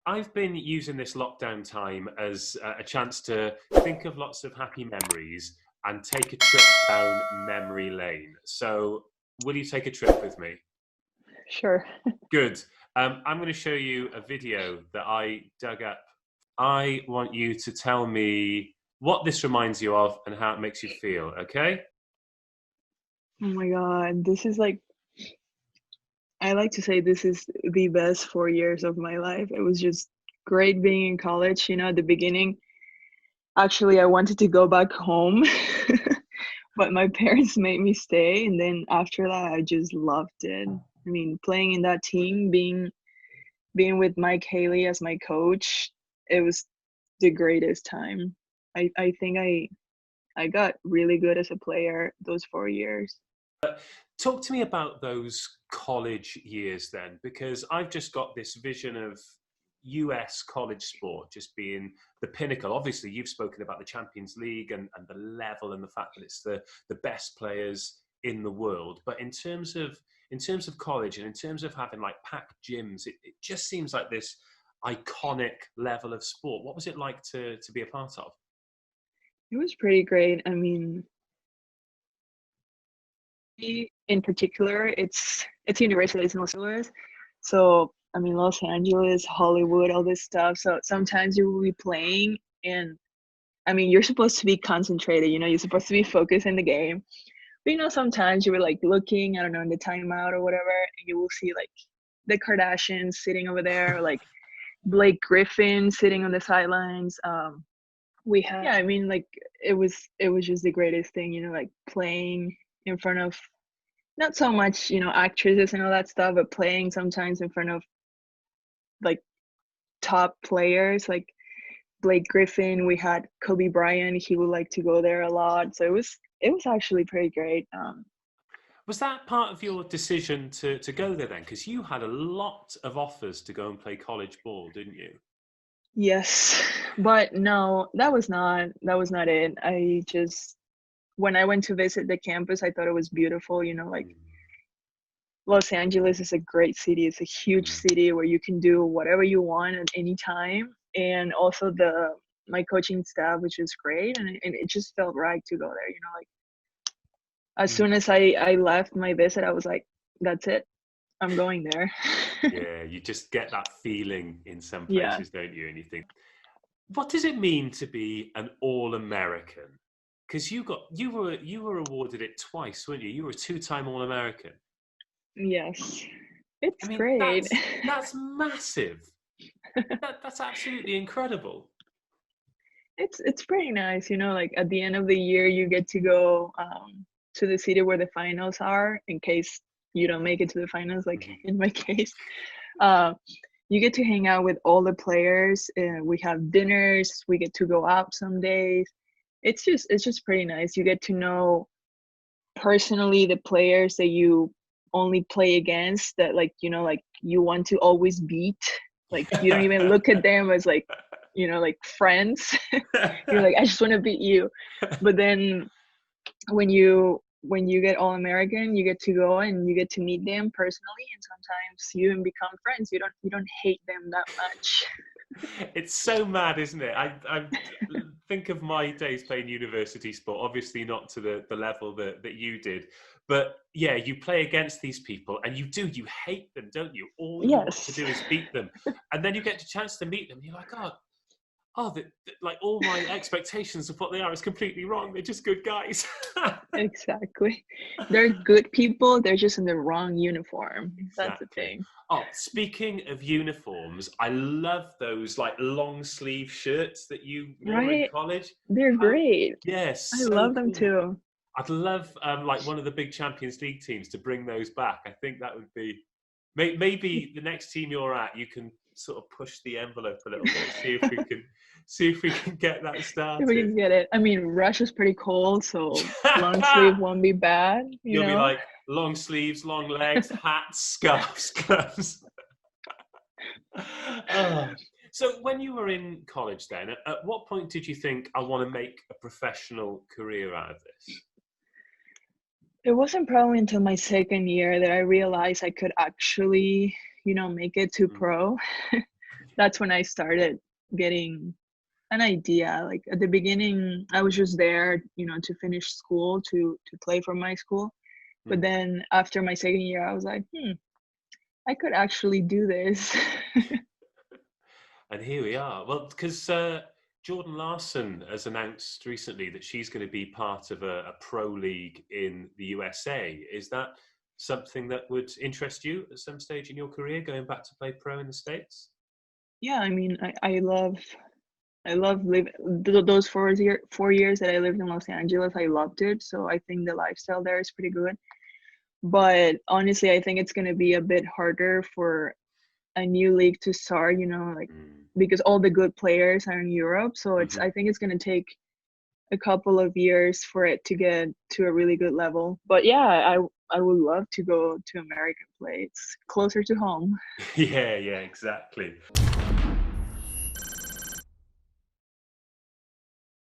I've been using this lockdown time as a chance to think of lots of happy memories and take a trip down memory lane. So, will you take a trip with me? Sure. Good. I'm going to show you a video that I dug up. I want you to tell me what this reminds you of and how it makes you feel, okay? Oh my God. This is like, I like to say this is the best 4 years of my life. It was just great being in college. At the beginning, actually, I wanted to go back home, but my parents made me stay. And then after that, I just loved it. I mean, playing in that team, being with Mike Haley as my coach, it was the greatest time. I think I got really good as a player those 4 years. Talk to me about those college years then, because I've just got this vision of US college sport just being the pinnacle. Obviously, you've spoken about the Champions League and the level and the fact that it's the best players in the world. But in terms of college and in terms of having like packed gyms, it just seems like this iconic level of sport. What was it like to be a part of? It was pretty great. I mean, in particular, it's Universal, it's in Los Angeles. So I mean, Los Angeles, Hollywood, all this stuff. So sometimes you will be playing, and I mean, you're supposed to be concentrated. You're supposed to be focused in the game. But sometimes you were like looking, I don't know, in the timeout or whatever, and you will see like the Kardashians sitting over there, or like Blake Griffin sitting on the sidelines. We had, yeah, I mean, like it was just the greatest thing. Like playing in front of not so much actresses and all that stuff, but playing sometimes in front of like top players like Blake Griffin. We had Kobe Bryant. He would like to go there a lot, so it was actually pretty great. Was that part of your decision to go there then? Because you had a lot of offers to go and play college ball, didn't you? Yes, but no, that was not it. I just When I went to visit the campus, I thought it was beautiful. Like Mm, Los Angeles is a great city. It's a huge mm. city where you can do whatever you want at any time. And also the my coaching staff, which is great, and it just felt right to go there. Like as Mm. soon as I left my visit, I was like, that's it. I'm going there. Yeah, you just get that feeling in some Yeah. places, don't you? And you think, what does it mean to be an All-American? Because you were awarded it twice, weren't you? You were a two-time All-American. Yes. I It's mean, great. that's massive. That's absolutely incredible. It's pretty nice, like at the end of the year you get to go to the city where the finals are in case you don't make it to the finals, like Mhm. in my case. Uh, you get to hang out with all the players. We have dinners. We get to go out some days. It's just pretty nice. You get to know personally the players that you only play against, that like you want to always beat. Like you don't even look at them as like friends. You're like, I just want to beat you. But then when you get All American, you get to go and you get to meet them personally, and sometimes you even become friends. You don't hate them that much. It's so mad, isn't it? I think of my days playing university sport, obviously not to the level that you did. But yeah, you play against these people and you hate them, don't you? All you want to Yes. do is beat them. And then you get the chance to meet them. And you're like, like all my expectations of what they are is completely wrong. They're just good guys. Exactly. They're good people, they're just in the wrong uniform. That's the Exactly. thing. Oh, speaking of uniforms, I love those like long sleeve shirts that you wore in Right? college. They're How, great. yes, I so love them cool. too. I'd love like one of the big Champions League teams to bring those back. I think that would be maybe the next team you're at, you can sort of push the envelope a little bit, see if we can get that If we started. can get it. I mean, Russia's pretty cold, so long sleeve won't be bad, you You'll be know? like long sleeves, long legs, hats, scarves, gloves. Oh. So when you were in college then, at what point did you think I want to make a professional career out of this? It wasn't probably until my second year that I realized I could actually, make it to Mm. pro. that's when I started getting an idea. Like at the beginning, I was just there, to finish school, to play for my school. But Hmm. then after my second year, I was like, I could actually do this. And here we are. Well, because Jordan Larson has announced recently that she's going to be part of a pro league in the USA. Is that something that would interest you at some stage in your career, going back to play pro in the States? Yeah, I mean, I love living those 4 years that I lived in Los Angeles. I loved it. So I think the lifestyle there is pretty good. But honestly, I think it's gonna be a bit harder for a new league to start, like Mm. because all the good players are in Europe. So Hmm. I think it's gonna take a couple of years for it to get to a really good level. But yeah, I would love to go to American play. It's closer to home. Yeah, yeah, exactly.